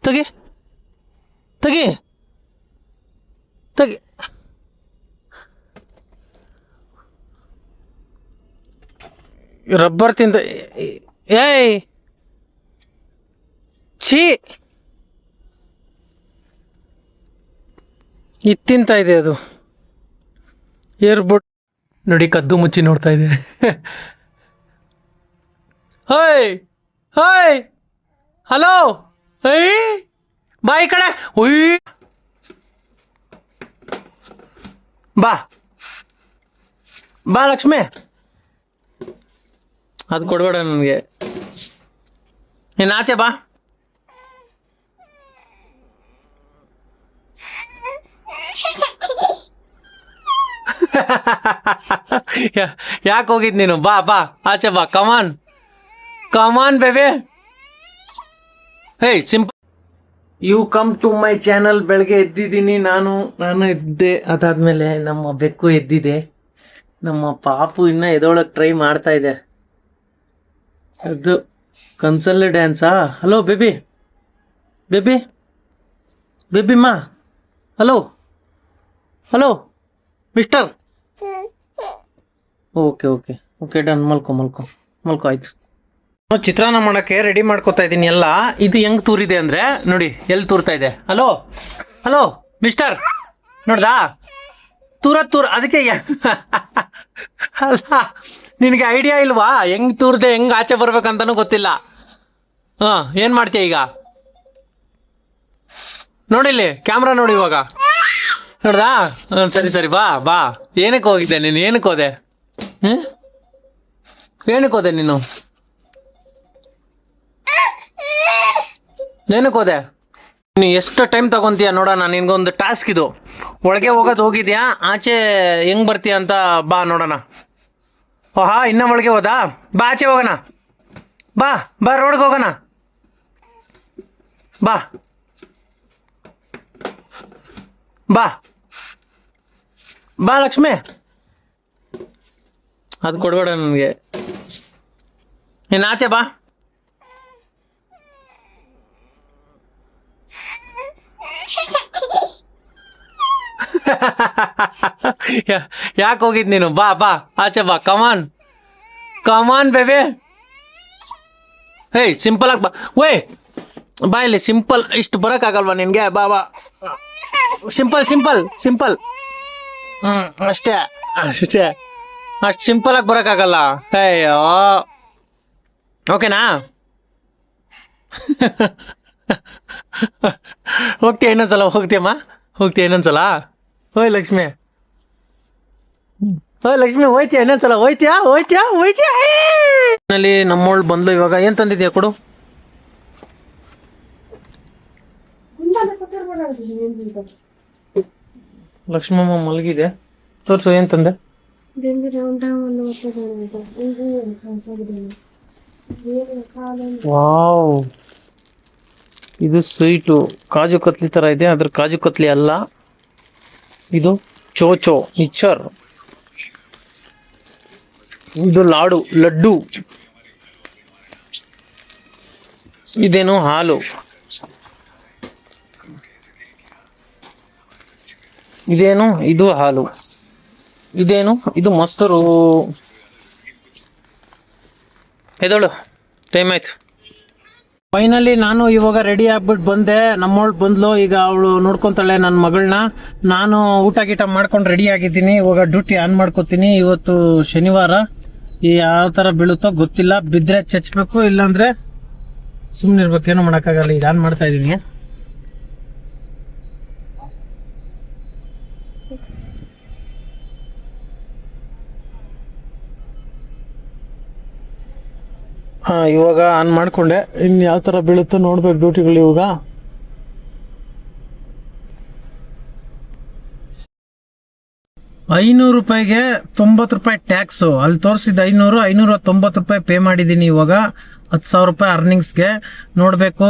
ತೆಗಿ ತೆಗಿ ತೆಗಿ. ರಬ್ಬರ್ ತಿಂದ. ಏಯ್ ಛೀ, ಇದು ತಿಂತಾ ಇದೆ ಅದು. ಏರ್ಬಿಟ್ ನೋಡಿ, ಕದ್ದು ಮುಚ್ಚಿ ನೋಡ್ತಾ ಇದೆ. ಹೋಯ್ ಹೋಯ್, ಹಲೋ, ಏಯ್ ಬಾ ಈ ಕಡೆ. ಉಯ್ ಬಾ ಬಾ ಲಕ್ಷ್ಮಿ, ಅದು ಕೊಡಬೇಡ ನನಗೆ. ನೀನು ಆಚೆ ಬಾ. ಯಾಕೆ ಹೋಗಿದ್ ನೀನು? ಬಾ ಬಾ ಆಚೆ ಬಾ. Come on come on baby. Hey simple, you come to my channel. ಬೆಳಗ್ಗೆ ಎದ್ದಿದ್ದೀನಿ ನಾನು ಎದ್ದೆ. ಅದಾದ್ಮೇಲೆ ನಮ್ಮ ಬೆಕ್ಕು ಎದ್ದಿದೆ. ನಮ್ಮ ಪಾಪು ಇನ್ನ ಎದೊಳಗೆ ಟ್ರೈ ಮಾಡ್ತಾ ಇದೆ. ಅದು ಕನ್ಸಲ್ಲೇ ಡ್ಯಾನ್ಸಾ? ಹಲೋ ಬೇಬಿ, ಬೇಬಿ ಬೇಬಿಮ್ಮ, hello hello mister. Okay okay okay done. ಮಲ್ಕೋ ಆಯ್ತು. ಚಿತ್ರಾನ್ನ ಮಾಡೋಕ್ಕೆ ರೆಡಿ ಮಾಡ್ಕೋತಾ ಇದ್ದೀನಿ ಎಲ್ಲ. ಇದು ಹೆಂಗೆ ತೂರಿದೆ ಅಂದರೆ ನೋಡಿ, ಎಲ್ಲಿ ತೂರ್ತಾ ಇದೆ. ಹಲೋ ಹಲೋ ಮಿಸ್ಟರ್, ನೋಡ್ದಾ? ತೂರ ಅದಕ್ಕೆ. ಅಲ್ಲ, ನಿನಗೆ ಐಡಿಯಾ ಇಲ್ವಾ ಹೆಂಗೆ ತೂರ್ದೆ, ಹೆಂಗೆ ಆಚೆ ಬರ್ಬೇಕಂತನೂ ಗೊತ್ತಿಲ್ಲ. ಹಾಂ, ಏನು ಮಾಡ್ತೀಯ ಈಗ? ನೋಡಿಲ್ಲಿ ಕ್ಯಾಮ್ರಾ ನೋಡಿ ಇವಾಗ. ನೋಡ್ದಾ? ಸರಿ ಬಾ ಬಾ. ಏನಕ್ಕೆ ಹೋಗಿದ್ದೆ ನೀನು? ಏನಕ್ಕೆ ಹೋದೆ? ಏನಕ್ಕೆ ಹೋದೆ ನೀನು? ಏನಕ್ಕೆ ಹೋದೆ? ನೀನು ಎಷ್ಟು ಟೈಮ್ ತಗೊಂತೀಯ ನೋಡೋಣ. ನಿನ್ಗೊಂದು ಟಾಸ್ಕ್ ಇದು. ಒಳಗೆ ಹೋಗಿದ್ಯಾ, ಆಚೆ ಹೆಂಗೆ ಬರ್ತೀಯ ಅಂತ ಬಾ ನೋಡೋಣ. ಓಹಾ, ಇನ್ನೂ ಒಳಗೆ ಹೋದಾ? ಬಾ ಆಚೆ ಹೋಗೋಣ. ಬಾ ಬಾ, ರೋಡ್ಗೆ ಹೋಗೋಣ. ಬಾ ಬಾ ಬಾ ಲಕ್ಷ್ಮಿ, ಅದು ಕೊಡಬೇಡ ನನಗೆ. ನೀನು ಆಚೆ ಬಾ. ಯಾಕೆ ಹೋಗಿದ್ ನೀನು? ಬಾ ಬಾ ಆಚೆ ಬಾ. ಕಮಾನ್ ಬೇಬಿ. ಹೇಯ್ ಸಿಂಪಲ್ ಆಗಿ ಬಾ. ವೇ ಬಾ ಇಲ್ಲಿ. ಸಿಂಪಲ್ ಇಷ್ಟು ಬರೋಕ್ಕಾಗಲ್ವಾ ನಿನಗೆ? ಬಾ ಬಾ, ಸಿಂಪಲ್. ಅಷ್ಟೇ ಅಷ್ಟು ಸಿಂಪಲ್ ಆಗಿ ಬರೋಕ್ಕಾಗಲ್ಲ. ಅಯ್ಯೋ, ಓಕೆನಾ? ಹೋಗ್ತೀಯ ಇನ್ನೊಂದ್ಸಲ? ಹೋಗ್ತೀಯ ಇನ್ನೊಂದ್ಸಲ? ಹೋಯ್ ಲಕ್ಷ್ಮಿ, ಹೋಯ್ತೀಯ ಇನ್ನೊಂದ್ಸಲ? ಹೋಯ್ತೀಯಾ? ನಲ್ಲಿ ನಮ್ಮೋಳು ಬಂದ್ಲು ಇವಾಗ. ಏನು ತಂದಿದ್ಯಾ ಕೊಡು. ಲಕ್ಷ್ಮಮ್ಮ ಮಲಗಿದೆ. ತೋರ್ಸು, ಏನು ತಂದೆ? ವಾವ್, ಇದು ಸ್ವೀಟು. ಕಾಜು ಕತ್ಲಿ ಥರ ಇದೆ. ಅದ್ರ ಕಾಜು ಕತ್ಲಿ ಅಲ್ಲ, ಇದು ಚೋಚೋ ಮಿಕ್ಚರ್. ಇದು ಲಡ್ಡು. ಇದೇನು ಹಾಲು. ಇದೇನು? ಇದು ಹಾಲು. ಇದೇನು? ಇದು ಮೊಸರು. ಎದೋಳು, ಟೈಮ್ ಆಯ್ತು. ಫೈನಲಿ ನಾನು ಇವಾಗ ರೆಡಿ ಆಗ್ಬಿಟ್ಟು ಬಂದೆ. ನಮ್ಮವಳು ಬಂದ್ಲು. ಈಗ ಅವಳು ನೋಡ್ಕೊತಾಳೆ ನನ್ನ ಮಗಳನ್ನ. ನಾನು ಊಟ ಗೀಟ ಮಾಡ್ಕೊಂಡು ರೆಡಿ ಆಗಿದ್ದೀನಿ. ಇವಾಗ ಡ್ಯೂಟಿ ಆನ್ ಮಾಡ್ಕೋತೀನಿ. ಇವತ್ತು ಶನಿವಾರ. ಯಾವ ಥರ ಬೀಳುತ್ತೋ ಗೊತ್ತಿಲ್ಲ. ಬಿದ್ದರೆ ಚಚ್ಚಬೇಕು, ಇಲ್ಲಾಂದರೆ ಸುಮ್ಮನೆ ಇರ್ಬೇಕು. ಏನೋ ಮಾಡೋಕ್ಕಾಗಲ್ಲ. ಈಗ ಆನ್ ಮಾಡ್ತಾ ಇದ್ದೀನಿ. ಇವಾಗ ಆನ್ ಮಾಡಿಕೊಂಡೆ. ಇನ್ನು ಯಾವ ಥರ ಬೀಳುತ್ತೋ ನೋಡ್ಬೇಕು ಡ್ಯೂಟಿಗಳು. ಇವಾಗ ₹500 ₹90 ಟ್ಯಾಕ್ಸು. ಅಲ್ಲಿ ತೋರಿಸಿದ್ದು 590 ಪೇ ಮಾಡಿದ್ದೀನಿ. ಇವಾಗ ₹10,000 ಅರ್ನಿಂಗ್ಸ್ಗೆ. ನೋಡಬೇಕು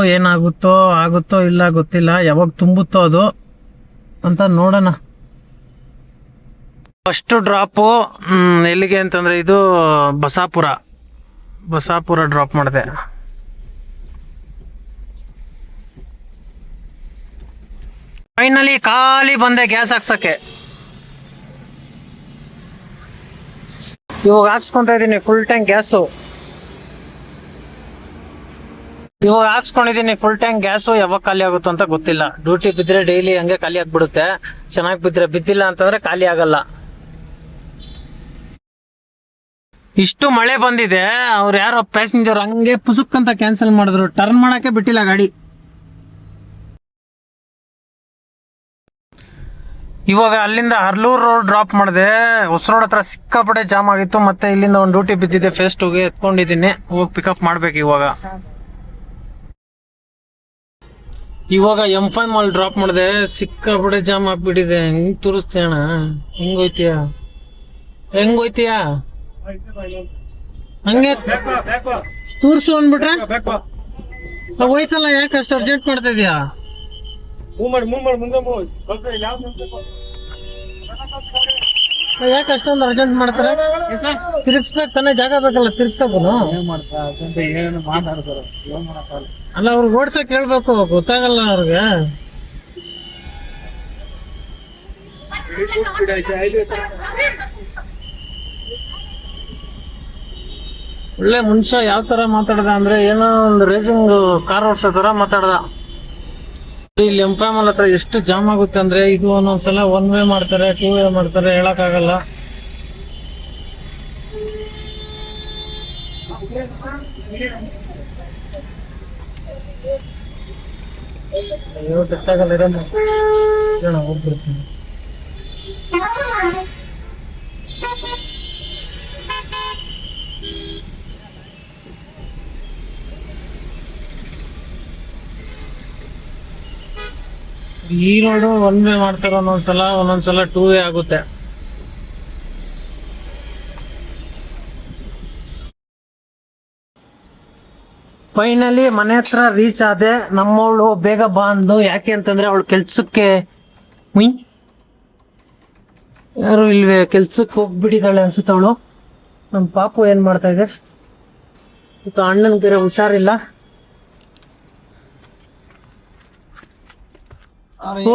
ಆಗುತ್ತೋ ಇಲ್ಲ ಗೊತ್ತಿಲ್ಲ. ಯಾವಾಗ ತುಂಬುತ್ತೋ ಅದು ಅಂತ ನೋಡೋಣ. ಫಸ್ಟ್ ಡ್ರಾಪು ಎಲ್ಲಿಗೆ ಅಂತಂದರೆ ಇದು ಬಸಾಪುರ ಡ್ರಾಪ್ ಮಾಡಿದೆ. ಫೈನಲಿ ಖಾಲಿ ಬಂದೆ ಗ್ಯಾಸ್ ಹಾಕ್ಸಕ್ಕೆ. ಇವಾಗ ಹಾಕ್ಸ್ಕೊಂತ ಇದೀನಿ ಫುಲ್ ಟ್ಯಾಂಕ್ ಗ್ಯಾಸು. ಇವಾಗ ಹಾಕ್ಸ್ಕೊಂಡಿದೀನಿ ಫುಲ್ ಟ್ಯಾಂಕ್ ಗ್ಯಾಸು. ಯಾವಾಗ ಖಾಲಿ ಆಗುತ್ತೋ ಅಂತ ಗೊತ್ತಿಲ್ಲ. ಡ್ಯೂಟಿ ಬಿದ್ರೆ ಡೈಲಿ ಹಂಗೆ ಖಾಲಿ ಆಗ್ಬಿಡುತ್ತೆ. ಚೆನ್ನಾಗಿ ಬಿದ್ರೆ, ಬಿದ್ದಿಲ್ಲ ಅಂತಂದ್ರೆ ಖಾಲಿ ಆಗಲ್ಲ. ಇಷ್ಟು ಮಳೆ ಬಂದಿದೆ, ಅವ್ರು ಯಾರೋ ಪ್ಯಾಸೆಂಜರ್ ಹಂಗೆ ಪುಸುಕ್ ಅಂತ ಕ್ಯಾನ್ಸಲ್ ಮಾಡಿದ್ರು. ಟರ್ನ್ ಮಾಡಕ್ಕೆ ಬಿಟ್ಟಿಲ್ಲ ಗಾಡಿ. ಇವಾಗ ಅಲ್ಲಿಂದ ಹರ್ಲೂರ್ ರೋಡ್ ಡ್ರಾಪ್ ಮಾಡಿದೆ. ಹೊಸ ರೋಡ್ ಹತ್ರ ಸಿಕ್ಕಾಪಟ್ಟೆ ಜಾಮ್ ಆಗಿತ್ತು. ಮತ್ತೆ ಇಲ್ಲಿಂದ ಒಂದು ಡ್ಯೂಟಿ ಬಿದ್ದಿದೆ, ಫೇಸ್ 2ಗೆ ಎತ್ಕೊಂಡಿದ್ದೀನಿ. ಹೋಗಿ ಪಿಕಪ್ ಮಾಡ್ಬೇಕು ಇವಾಗ M5 ಮಾಲ್ ಡ್ರಾಪ್ ಮಾಡಿದೆ. ಸಿಕ್ಕಾಪಟ್ಟೆ ಜಾಮ್ ಆಗ್ಬಿಟ್ಟಿದೆ. ಹೆಂಗ್ ತೋರಿಸ್ತೀಯ ಅಣ್ಣ? ಹೆಂಗೋಯ್ತೀಯಾ ಹಂಗೆ ತೋರ್ಸು ಅಂದ್ಬಿಟ್ರೆ ಹೋಯ್ತಲ್ಲ. ಯಾಕೆ ಅಷ್ಟು ಅರ್ಜೆಂಟ್ ಮಾಡ್ತಾ ಇದೀಯಾ? ಯಾಕೆ ಅಷ್ಟೊಂದು ಅರ್ಜೆಂಟ್ ಮಾಡ್ತಾರೆ? ತಿರ್ಗಿಸ್ಬೇಕು ತಾನೇ, ಜಾಗ ಬೇಕಲ್ಲ ತಿರ್ಗ್ಸಕ್ಕೂ. ಅಲ್ಲ, ಅವ್ರಿಗೆ ಓಡ್ಸಕ್ ಹೇಳ್ಬೇಕು, ಗೊತ್ತಾಗಲ್ಲ ಅವ್ರಿಗೆ. ಒಳ್ಳೆ ಮನುಷ್ಯ. ಯಾವ ತರ ಮಾತಾಡ್ದ ಅಂದ್ರೆ, ಏನೋ ಒಂದು ರೇಸಿಂಗ್ ಕಾರ್ ಓಡ್ಸೋ ತರ ಮಾತಾಡ್ದ. ಇಲ್ಲಿ M5 ಮಾಲ್ ಹತ್ರ ಎಷ್ಟು ಜಾಮ್ ಆಗುತ್ತೆ ಅಂದ್ರೆ, ಇದು ಒಂದೊಂದ್ಸಲ 1 ವೇ ಮಾಡ್ತಾರೆ, 2 ವೇ ಮಾಡ್ತಾರೆ, ಹೇಳಕ್ ಆಗಲ್ಲ. ಹೋಗ್ಬಿಡ್ತೀನಿ. ಈ ರೋಡು 1 ವೇ ಮಾಡ್ತಾರೆ ಒಂದೊಂದ್ಸಲ 2 ವೇ ಆಗುತ್ತೆ. ಫೈನಲಿ ಮನೆ ಹತ್ರ ರೀಚ್ ಆದೆ. ನಮ್ಮವಳು ಬೇಗ ಬಾ ಅಂದು. ಯಾಕೆ ಅಂತಂದ್ರೆ ಅವಳು ಕೆಲ್ಸಕ್ಕೆ ಯಾರು ಇಲ್ವೇ, ಕೆಲ್ಸಕ್ಕೆ ಹೋಗ್ಬಿಟ್ಟಿದ್ದಾಳೆ ಅನ್ಸುತ್ತೆ ಅವಳು. ನಮ್ಮ ಪಾಪು ಏನ್ ಮಾಡ್ತಾ ಇದೆ? ಅಣ್ಣನ ಬೇರೆ ಹುಷಾರಿಲ್ಲ. ಓ,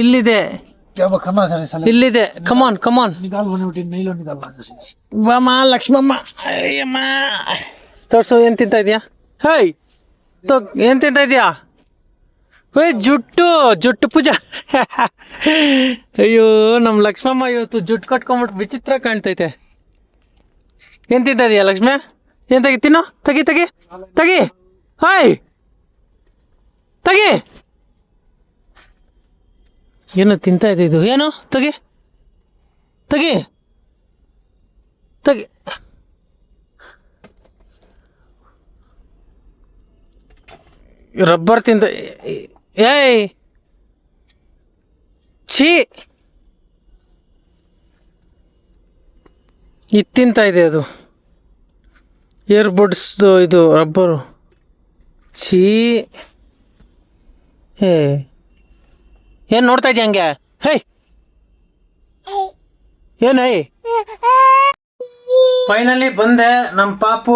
ಇಲ್ಲಿದೆ ಇಲ್ಲಿದೆ. ಕಮಾನ್ ಬಾಮ ಲಕ್ಷ್ಮಮ್ಮ. ಅಯ್ಯಮ್ಮ, ತೋರ್ಸು. ಏನ್ ತಿಂತ ಇದೀಯಾ? ಹೇಯ್, ಏನ್ ತಿಂತ ಇದೀಯಾ? ಜುಟ್ಟು ಪೂಜಾ. ಅಯ್ಯೋ, ನಮ್ ಲಕ್ಷ್ಮಮ್ಮ ಇವತ್ತು ಜುಟ್ಟು ಕಟ್ಕೊಂಡ್ಬಿಟ್ಟು ವಿಚಿತ್ರ ಕಾಣ್ತೈತೆ. ಏನ್ ತಿಂತ ಇದೀಯಾ ಲಕ್ಷ್ಮಿ? ಏನ್ ತೆಗಿ, ತಿನ್ನು. ತೆಗಿ. ಹಾಯ್, ತೆಗಿ. ಏನು ತಿಂತ ಇದೆ ಇದು? ಏನು? ತೆಗಿ. ರಬ್ಬರ್ ತಿಂತ. ಏಯ್, ಛೀ, ಇದು ತಿಂತ ಇದೆ. ಅದು ಇಯರ್ಬಡ್ಸ್ ಇದು ರಬ್ಬರು. ಛೀ. ಏನ್ ನೋಡ್ತಾ ಇದೀಯ ಹಂಗೆ? ಹೇಯ್, ಏನೇ? ಫೈನಲಿ ಬಂದೆ. ನಮ್ಮ ಪಾಪು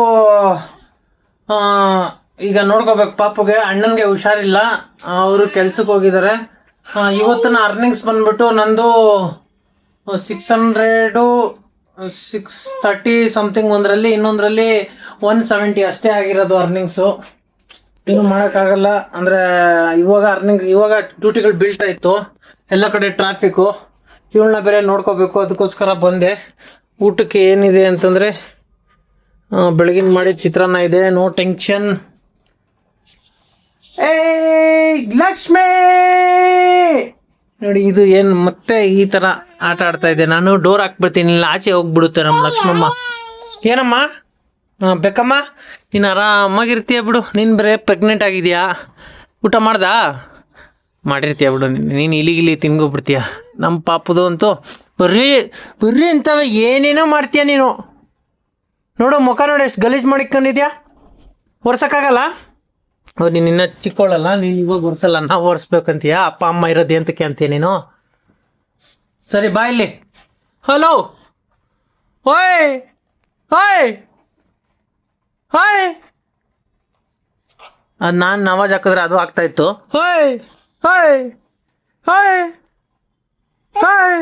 ಈಗ ನೋಡ್ಕೋಬೇಕು. ಪಾಪುಗೆ, ಅಣ್ಣನ್ಗೆ ಹುಷಾರಿಲ್ಲ, ಅವರು ಕೆಲ್ಸಕ್ಕೆ ಹೋಗಿದ್ದಾರೆ. ಇವತ್ತಿನ ಅರ್ನಿಂಗ್ಸ್ ಬಂದ್ಬಿಟ್ಟು ನಂದು 600 630 ಸಮಥಿಂಗ್ ಒಂದರಲ್ಲಿ, ಇನ್ನೊಂದರಲ್ಲಿ 170 ಅಷ್ಟೇ ಆಗಿರೋದು ಅರ್ನಿಂಗ್ಸು. ಏನು ಮಾಡೋಕ್ಕಾಗಲ್ಲ. ಅಂದರೆ ಇವಾಗ ಡ್ಯೂಟಿಗಳು ಬೀಳ್ತಾ ಇತ್ತು, ಎಲ್ಲ ಕಡೆ ಟ್ರಾಫಿಕ್ಕು. ಇವಳನ್ನ ಬೇರೆ ನೋಡ್ಕೋಬೇಕು, ಅದಕ್ಕೋಸ್ಕರ ಬಂದೆ. ಊಟಕ್ಕೆ ಏನಿದೆ ಅಂತಂದರೆ, ಬೆಳಗಿನ ಮಾಡಿ ಚಿತ್ರಾನ್ನ ಇದೆ. No tension. ಲಕ್ಷ್ಮೀ ನೋಡಿ, ಇದು ಏನು ಮತ್ತೆ ಈ ಥರ ಆಟ ಆಡ್ತಾ ಇದೆ. ನಾನು ಡೋರ್ ಹಾಕ್ಬಿಡ್ತೀನಿ, ಇಲ್ಲ ಆಚೆ ಹೋಗ್ಬಿಡುತ್ತೆ ನಮ್ಮ ಲಕ್ಷ್ಮಮ್ಮ. ಏನಮ್ಮ ಬೇಕಮ್ಮ? ನೀನು ಆರಾಮಾಗಿರ್ತೀಯ ಬಿಡು. ನೀನು ಬರೇ ಪ್ರೆಗ್ನೆಂಟ್ ಆಗಿದೆಯಾ? ಊಟ ಮಾಡಿರ್ತೀಯ ಬಿಡು. ನೀನು ಇಲಿಗಿಲಿ ತಿನ್ಗೋಗ್ಬಿಡ್ತೀಯ. ನಮ್ಮ ಪಾಪದು ಅಂತೂ ಬರ್ರಿ ಅಂತವ ಏನೇನೋ ಮಾಡ್ತೀಯ ನೀನು. ನೋಡು, ಮುಖ ನೋಡಿ ಎಷ್ಟು ಗಲೀಜು ಮಾಡಿಕೊಂಡಿದ್ಯಾ. ಒರ್ಸೋಕ್ಕಾಗಲ್ಲ. ನೀನು ಇನ್ನೂ ಚಿಕ್ಕೋಳಲ್ಲ, ನೀನು ಇವಾಗ ಒರ್ಸಲ್ಲ, ನಾವು ಒರೆಸ್ಬೇಕಂತೀಯ. ಅಪ್ಪ ಅಮ್ಮ ಇರೋದು ಎಂತಕ್ಕೆ ಅಂತೀಯ ನೀನು? ಸರಿ, ಬಾ ಇಲ್ಲಿ. ಹಲೋ, ಓಯ್ ಅದು ನಾನು ನವಾಜ್ ಹಾಕಿದ್ರೆ ಅದು ಆಗ್ತಾಯಿತ್ತು. Hi hi.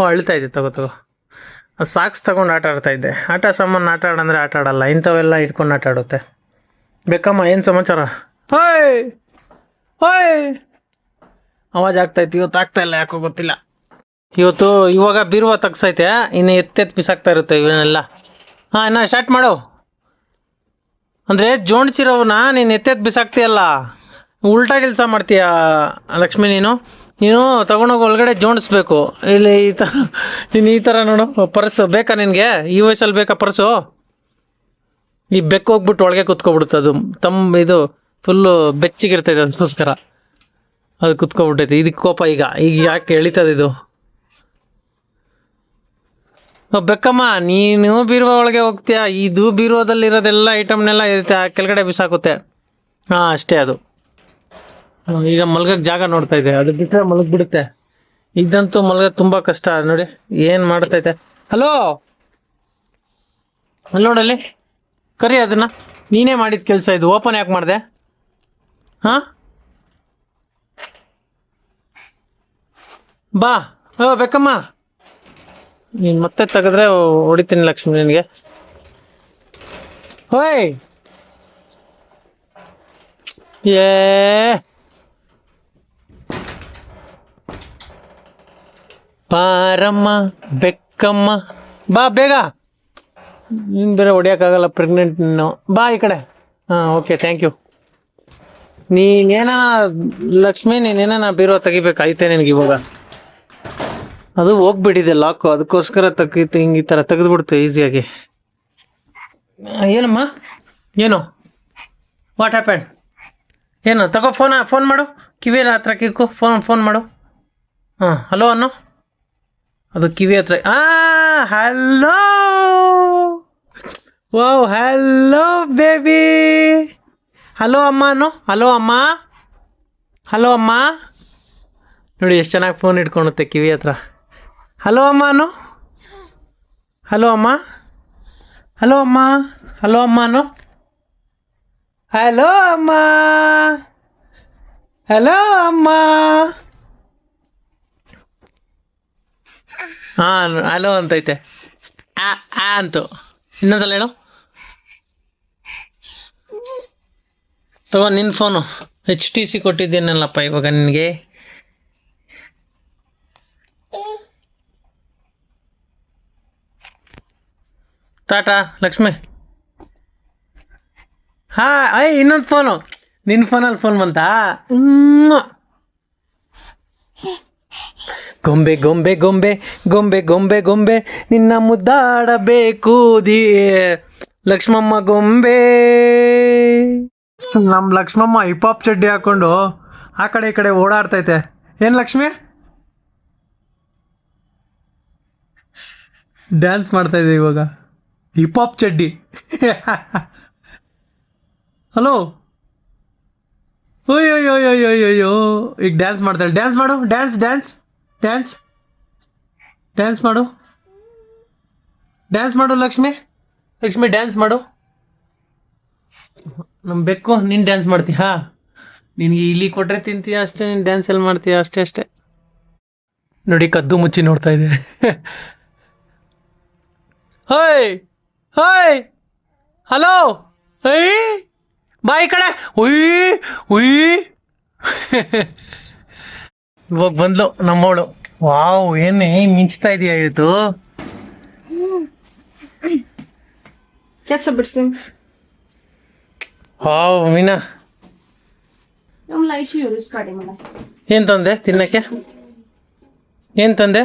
ಅಳ್ತಾ ಇದ್ದೆ. ತಗೋ ಸಾಕ್ಸ್ ತಗೊಂಡು ಆಟ ಆಡ್ತಾ ಇದ್ದೆ. ಆಟ ಸಾಮಾನು ಆಟ ಆಡಂದ್ರೆ ಆಟ ಆಡಲ್ಲ, ಇಂಥವೆಲ್ಲ ಇಟ್ಕೊಂಡು ಆಟ ಆಡುತ್ತೆ. ಬೇಕಮ್ಮ, ಏನು ಸಮಾಚಾರ? Hi hi. ಆವಾಜ್ ಆಗ್ತಾಯಿತ್ತು, ಇವತ್ತು ಆಗ್ತಾಯಿಲ್ಲ, ಯಾಕೋ ಗೊತ್ತಿಲ್ಲ. ಇವಾಗ ಬೀರುವ ತಗ್ಸೈತೆ, ಇನ್ನು ಎತ್ತೆತ್ತು ಬಿಸಾಕ್ತಾ ಇರುತ್ತೆ ಇವನ್ನೆಲ್ಲ. ಹಾಂ, ಇನ್ನು ಸ್ಟಾರ್ಟ್ ಮಾಡು. ಅಂದರೆ ಜೋಣಿಸಿರೋವನ್ನ ನೀನು ಎತ್ತೆತ್ತು ಬಿಸಾಕ್ತೀಯಲ್ಲ, ಉಲ್ಟಾ ಕೆಲಸ ಮಾಡ್ತೀಯ ಲಕ್ಷ್ಮಿ. ನೀನು ತಗೊಂಡೋಗಿ ಒಳಗಡೆ ಜೋಡಿಸ್ಬೇಕು. ಇಲ್ಲಿ ನೀನು ಈ ಥರ ನೋಡು. ಪರ್ಸು ಬೇಕಾ ನಿನಗೆ? ಈ ವಯಸ್ಸಲ್ಲಿ ಬೇಕಾ ಪರ್ಸು? ಈ ಬೆಕ್ಕು ಹೋಗ್ಬಿಟ್ಟು ಒಳಗೆ ಕುತ್ಕೊಬಿಡುತ್ತೆ. ಅದು ಇದು ಫುಲ್ಲು ಬೆಚ್ಚಿಗಿರ್ತೈತೆ, ಅದಕ್ಕೋಸ್ಕರ ಅದು ಕುತ್ಕೊಬಿಟ್ಟೈತೆ. ಇದಕ್ಕೆ ಕೋಪ ಈಗ ಯಾಕೆ ಎಳಿತದೆ ಇದು? ಬೆಕ್ಕಮ್ಮ, ನೀನು ಬೀರುವ ಒಳಗೆ ಹೋಗ್ತೀಯ. ಇದು ಬೀರುವದಲ್ಲಿರೋದೆಲ್ಲ ಐಟಮ್ನೆಲ್ಲ ಕೆಳಗಡೆ ಬಿಸಾಕುತ್ತೆ. ಹಾಂ, ಅಷ್ಟೇ. ಅದು ಈಗ ಮಲ್ಗಕ್ಕೆ ಜಾಗ ನೋಡ್ತಾ ಇದೆ, ಅದು ಬಿಟ್ಟರೆ ಮಲಗಿಬಿಡುತ್ತೆ. ಇದಂತೂ ಮಲ್ಗೋದು ತುಂಬ ಕಷ್ಟ. ನೋಡಿ ಏನು ಮಾಡ್ತೈತೆ. ಹಲೋ ನೋಡಲ್ಲಿ, ಕರಿ ಅದನ್ನು. ನೀನೇ ಮಾಡಿದ ಕೆಲಸ ಇದು. ಓಪನ್ ಯಾಕೆ ಮಾಡಿದೆ? ಹಾಂ, ಬಾ. ಬೇಕಮ್ಮ, ನೀನು ಮತ್ತೆ ತೆಗೆದ್ರೆ ಹೊಡಿತೀನಿ ಲಕ್ಷ್ಮಿ ನಿನಗೆ. ಹೋಯ್ ಪಾರಮ್ಮ ಬೆಕ್ಕಮ್ಮ, ಬಾ ಬೇಗ. ನೀನು ಬೇರೆ ಹೊಡಿಯೋಕ್ಕಾಗಲ್ಲ, ಪ್ರೆಗ್ನೆಂಟ್ ನೀನು. ಬಾ ಈ ಕಡೆ. ಹಾಂ, ಓಕೆ, ಥ್ಯಾಂಕ್ ಯು. ಲಕ್ಷ್ಮಿ, ನೀನೇನ ಬೀರೋ ತೆಗಿಬೇಕಾಯ್ತೆ ನಿನಗೆ ಇವಾಗ. ಅದು ಹೋಗ್ಬಿಟ್ಟಿದೆ ಲಾಕು, ಅದಕ್ಕೋಸ್ಕರ ಹಿಂಗೆ ಈ ಥರ ತೆಗೆದುಬಿಡ್ತು ಈಸಿಯಾಗಿ. ಏನಮ್ಮ, ಏನು? What happen? ಏನು? ತಗೋ ಫೋನ್ ಮಾಡು. ಕಿವಿಯಲ್ಲಿ ಹತ್ರ ಕಿಕ್ಕು. ಫೋನ್ ಮಾಡು. ಹಾಂ, ಹಲೋ ಅನ್ನೋ. ಅದು ಕಿವಿ ಹತ್ರ. Hello. Wow, hello baby. Hello ಅಮ್ಮ ಅನ್ನೋ. ಹಲೋ ಅಮ್ಮ. ಹಲೋ ಅಮ್ಮ. ನೋಡಿ ಎಷ್ಟು ಚೆನ್ನಾಗಿ ಫೋನ್ ಇಟ್ಕೊಳುತ್ತೆ ಕಿವಿ ಹತ್ರ. ಹಲೋ ಅಮ್ಮ ಅನ್ನೋ. ಹಲೋ ಅಮ್ಮ. ಹಲೋ ಅಮ್ಮ. ಹಲೋ ಅಮ್ಮ ಅನ್ನೋ. ಹಲೋ ಅಮ್ಮ. ಹಲೋ ಅಮ್ಮ. ಹಾಂ, ಹಲೋ ಅಂತೈತೆ. ಅಂತು. ಇನ್ನೊಂದ್ಸಲ ಹೇಳು. ತಗೋ ನಿನ್ನ ಫೋನು. HTC ಕೊಟ್ಟಿದ್ದೇನಲ್ಲಪ್ಪ ಇವಾಗ ನಿನಗೆ. ಟಾಟಾ ಲಕ್ಷ್ಮಿ. ಹಾಂ, ಇನ್ನೊಂದು ಫೋನು. ನಿನ್ನ ಫೋನಲ್ಲಿ ಫೋನ್ ಬಂತಾ? ಗೊಂಬೆ ಗೊಂಬೆ ಗೊಂಬೆ ಗೊಂಬೆ ಗೊಂಬೆ ಗೊಂಬೆ ನಿನ್ನ ಮುದ್ದಾಡಬೇಕು ಲಕ್ಷ್ಮಮ್ಮ ಗೊಂಬೆ. ನಮ್ಮ ಲಕ್ಷ್ಮಮ್ಮ ಹಿಪಾಪ್ ಚಡ್ಡಿ ಹಾಕ್ಕೊಂಡು ಆ ಕಡೆ ಈ ಕಡೆ ಓಡಾಡ್ತೈತೆ. ಏನು ಲಕ್ಷ್ಮಿ? ಡ್ಯಾನ್ಸ್ ಮಾಡ್ತಾಯಿದೆ ಇವಾಗ. ಹಿಪಾಪ್ ಚಡ್ಡಿ. ಹಲೋ. ಅಯ್ಯೋ, ಈಗ ಡ್ಯಾನ್ಸ್ ಮಾಡ್ತಾಳೆ. ಡ್ಯಾನ್ಸ್ ಮಾಡು. ಡ್ಯಾನ್ಸ್ ಮಾಡು ಲಕ್ಷ್ಮಿ. ಡ್ಯಾನ್ಸ್ ಮಾಡು. ನಮ್ಮ ಬೆಕ್ಕು, ನೀನು ಡ್ಯಾನ್ಸ್ ಮಾಡ್ತೀಯ? ನಿನಗೆ ಇಲ್ಲಿ ಕೊಟ್ಟರೆ ತಿಂತೀಯ ಅಷ್ಟೇ, ನೀನು ಡ್ಯಾನ್ಸ್ ಎಲ್ಲಿ ಮಾಡ್ತೀಯ ಅಷ್ಟೇ. ನೋಡಿ, ಕದ್ದು ಮುಚ್ಚಿ ನೋಡ್ತಾ ಇದೆ. ಹೋಯ್ ಹಲೋ. ಬಾ ಈ ಕಡೆ. ಇವಾಗ ಬಂದ್ಲು ನಮ್ಮವಳು. ವಾವ್, ಏನೇ ಮಿಂಚ್ತಾ ಇದೆಯಾ ಇವತ್ತು? ವಾವ್ ಮೀನಾ, ಏನ್ ತಂದೆ ತಿನ್ನಕ್ಕೆ? ಏನ್ ತಂದೆ?